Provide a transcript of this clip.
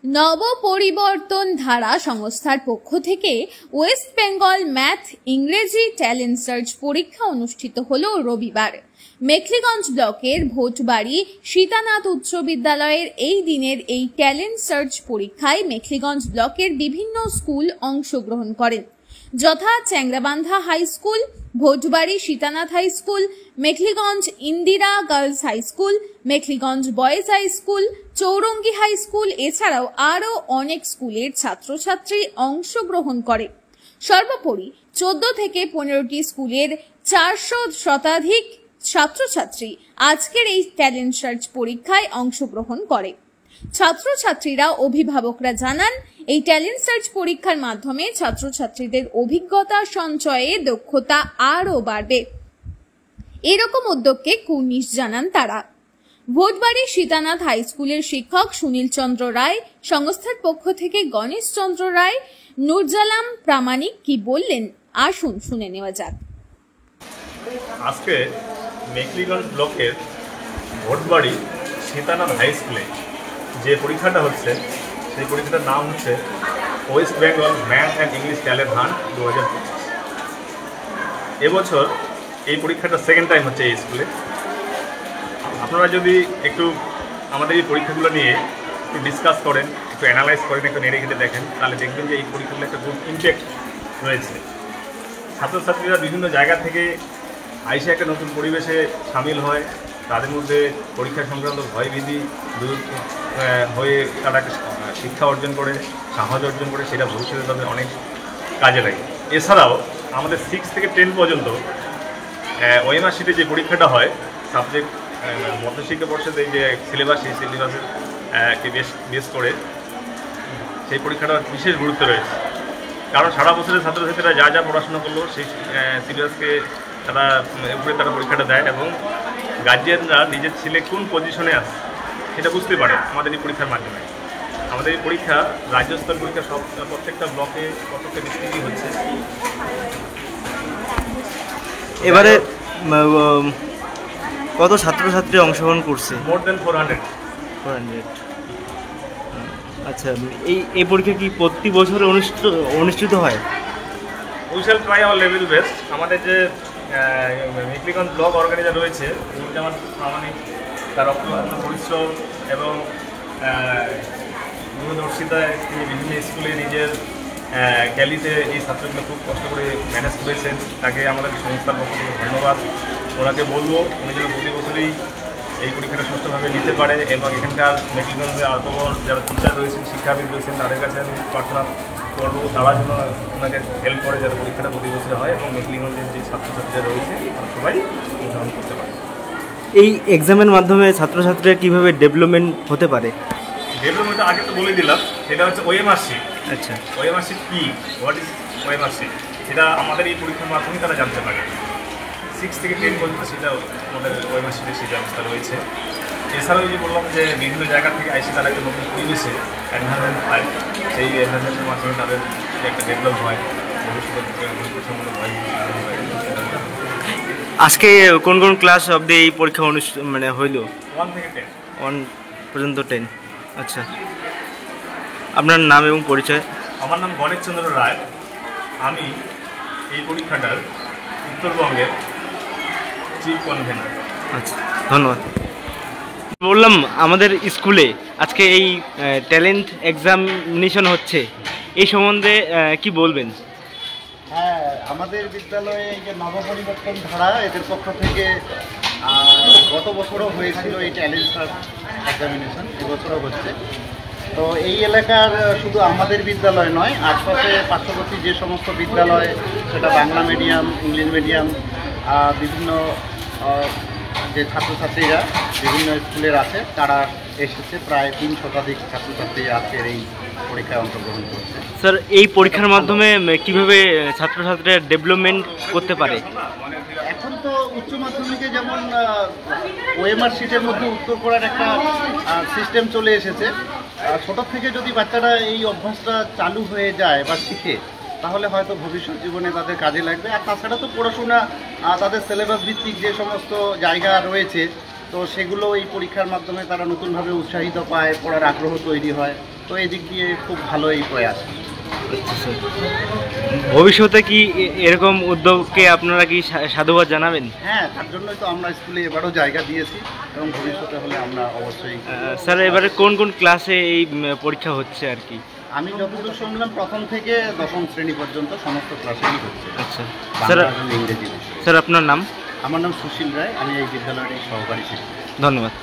নবপরিবর্তন ধারা সংস্থার পক্ষ থেকে ওয়েস্ট বেঙ্গল ম্যাথ ইংরেজি ট্যালেন্ট সার্চ পরীক্ষা অনুষ্ঠিত হলো রবিবার। মেখলিগঞ্জ ব্লকের ভোটবাড়ি সীতানাথ উচ্চ বিদ্যালয়ের এই দিনের এই ট্যালেন্ট সার্চ পরীক্ষায় মেখলিগঞ্জ ব্লকের বিভিন্ন স্কুল অংশগ্রহণ করেন, যথা Changrabandha high school, Bhotbari Sitanath high school, Mekhliganj Indira girls high school, Mekhliganj boys high school, Chowrangi high school, এছাড়াও আরও অনেক স্কুলের ছাত্রছাত্রী অংশগ্রহণ করে। সর্বোপরি 14 থেকে 15টি স্কুলের 400 শতাধিক ছাত্রছাত্রী আজকের এই ট্যালেন্ট সার্চ পরীক্ষায় অংশগ্রহণ করে। ছাত্রছাত্রীরা অভিভাবকরা জানান, এই ট্যালেন্ট সার্চ পরীক্ষার মাধ্যমে ছাত্রছাত্রীদের অভিজ্ঞতা সঞ্চয়ে দক্ষতা আরও বাড়বে। এরকম উদ্যোগকে কুর্নিশ জানান তারা। ভোটবাড়ি সীতানাথ হাই স্কুলের শিক্ষক সুনীল চন্দ্র রায়, সংস্থার পক্ষ থেকে গণেশ চন্দ্র রায়, নুরজালাম প্রামাণিক কি বললেন আসুন শুনে নেওয়া যাক। আজকে মেখলিগঞ্জ ব্লকের ভোটবাড়ি সীতানাথ হাই স্কুলে যে পরীক্ষাটা হচ্ছে, সেই পরীক্ষাটার নাম হচ্ছে West Bengal math and English talent hunt 2025। এবছর এই পরীক্ষাটা সেকেন্ড টাইম হচ্ছে এই স্কুলে। আপনারা যদি একটু আমাদের এই পরীক্ষাগুলো নিয়ে একটু ডিসকাস করেন, একটু অ্যানালাইজ করেন, একটু নেড়ে ঘেটে দেখেন, তাহলে দেখবেন যে এই পরীক্ষাগুলো একটা গুড ইম্প্যাক্ট রয়েছে। ছাত্রছাত্রীরা বিভিন্ন জায়গা থেকে আইসে একটা নতুন পরিবেশে সামিল হয়, তাদের মধ্যে পরীক্ষা সংক্রান্ত ভয়ভীতি দূর হয়ে তারা শিক্ষা অর্জন করে, সাহস অর্জন করে, সেটা ভবিষ্যতে তাদের অনেক কাজে লাগে। এছাড়াও আমাদের 6 থেকে 10 পর্যন্ত ওএমআর শিটে যে পরীক্ষাটা হয়, সাবজেক্ট মধ্যশিক্ষা পর্ষদের যে সিলেবাস, সেই সিলেবাসের বেস করে সেই পরীক্ষাটার বিশেষ গুরুত্ব রয়েছে। কারণ সারা বছরের ছাত্রছাত্রীরা যা যা পড়াশোনা করলো সেই সিলেবাসকে তারা উপরে তারা পরীক্ষাটা দেয় এবং গার্জিয়ানরা নিজের ছেলে কোন পজিশনে আছে সেটা বুঝতে পারে আমাদের এই পরীক্ষার মাধ্যমে। আমাদের এই পরীক্ষা রাজ্যস্তর পরীক্ষা প্রত্যেকটা ব্লকে, প্রত্যেকটা ডিস্ট্রিক্টই হচ্ছে। এবারে কত ছাত্রছাত্রী অংশগ্রহণ করছে? মোর দেন 400। আচ্ছা, এই পরীক্ষা কি প্রতি বছরে অনুষ্ঠিত হয়? We shall try our level best. আমাদের যে মেখলিগঞ্জ ব্লক অর্গানাইজার রয়েছে, যেমন প্রামাণিক, তার অক্লান্ত পরিশ্রম এবং দূরদর্শিতায় তিনি বিভিন্ন স্কুলে নিজের গ্যালিতে এই ছাত্রগুলো খুব কষ্ট করে ম্যানেজ করেছেন। তাকে আমাদের সংস্থার পক্ষ থেকে ধন্যবাদ। ওনাকে বলবো উনি যেন প্রতি বছরই এই পরীক্ষাটা সুষ্ঠুভাবে নিতে পারে এবং এখানকার মেখলিগঞ্জের আতবর যারা টিচার রয়েছেন, শিক্ষাবিদ রয়েছেন, তাদের কাছে আমি প্রার্থনা করবো তারা যেন ওনাকে হেল্প করে, যাতে পরীক্ষাটা প্রতি বছরে হয় এবং মেখলিগঞ্জের যে ছাত্রছাত্রীরা রয়েছে তারা সবাই অংশগ্রহণ করতে পারে। এই এক্সামের মাধ্যমে ছাত্রছাত্রীরা কীভাবে ডেভেলপমেন্ট হতে পারে? ডেভেলপমেন্ট আগে তো বলে দিলাম, সেটা হচ্ছে ওএমআর শিট। আচ্ছা, ওএমআর শিট কি, হোয়াট ইজ ওএমআর শিট, সেটা আমাদের এই পরীক্ষার মাধ্যমে তারা জানতে পারে। 6 থেকে 10 পর্যন্ত সেটা আমাদের ওএমআর শিটের সেই ব্যবস্থা রয়েছে। এছাড়াও যে বললাম যে বিভিন্ন জায়গা থেকে আইসে তারা একটা নতুন পরিবেশে এনভায়রনমেন্ট পায়, সেই এনভায়রনমেন্টের মাধ্যমে তাদের যে একটা ডেভেলপ হয়, ভবিষ্যতে হয়। আজকে কোন কোন ক্লাস অবধি এই পরীক্ষা হইল? 1 থেকে 10। 1 পর্যন্ত 10। আচ্ছা, আপনার নাম এবং পরিচয়? আমার নাম গণেশ চন্দ্র রায়। আমি এই পরীক্ষাটার উত্তরবঙ্গের চিফ কনভেনার। আচ্ছা, ধন্যবাদ। বললাম আমাদের স্কুলে আজকে এই ট্যালেন্ট এক্সামিনেশন হচ্ছে, এই সম্বন্ধে কি বলবেন? হ্যাঁ, আমাদের বিদ্যালয়ে এই যে নবপরিবর্তন ধারা, এদের পক্ষ থেকে গত বছরও হয়েছিল এই ট্যালেন্ট সার্চ এক্সামিনেশন, এবছরও হচ্ছে। তো এই এলাকার শুধু আমাদের বিদ্যালয় নয়, আশপাশে পার্শ্ববর্তী যে সমস্ত বিদ্যালয়, সেটা বাংলা মিডিয়াম, ইংলিশ মিডিয়াম, বিভিন্ন যে ছাত্রছাত্রীরা বিভিন্ন স্কুলের আছে, তারা এসেছে। প্রায় 3 শতাধিক ছাত্রছাত্রী আজকের এই পরীক্ষায় অংশগ্রহণ করছে। স্যার, এই পরীক্ষার মাধ্যমে কিভাবে ছাত্রছাত্রীরা ডেভেলপমেন্ট করতে পারে? এখন তো উচ্চ মাধ্যমিকে যেমন ওএমআর শিটের মধ্যে উত্তর করার একটা সিস্টেম চলে এসেছে, ছোটোর থেকে যদি বাচ্চারা এই অভ্যাসটা চালু হয়ে যায় বা শিখে, তাহলে হয়তো ভবিষ্যৎ জীবনে তাদের কাজে লাগবে। আর তাছাড়া তো পড়াশোনা, তাদের সিলেবাস ভিত্তিক যে সমস্ত জায়গা রয়েছে, তো সেগুলো এই পরীক্ষার মাধ্যমে তারা নতুনভাবে উৎসাহিত পায়, পড়ার আগ্রহ তৈরি হয়। তো এই দিক দিয়ে খুব ভালো এই প্রয়াস। আচ্ছা স্যার, ভবিষ্যতে কি এরকম উদ্যোগকে আপনারা কি সাধুবাদ জানাবেন? হ্যাঁ, তার জন্যই তো আমরা স্কুলে এবারও জায়গা দিয়েছি এবং ভবিষ্যতে হলে আমরা অবশ্যই। স্যার, এবারে কোন কোন ক্লাসে এই পরীক্ষা হচ্ছে আর কি? আমি যতদূর শুনলাম প্রথম থেকে দশম শ্রেণী পর্যন্ত সমস্ত ক্লাসেই হচ্ছে। আচ্ছা স্যার, বাংলা এবং ইংরেজি বিষয়। স্যার আপনার নাম? আমার নাম সুশীল রায়, আমি এই বিদ্যালয়ের সহকারী শিক্ষক। ধন্যবাদ।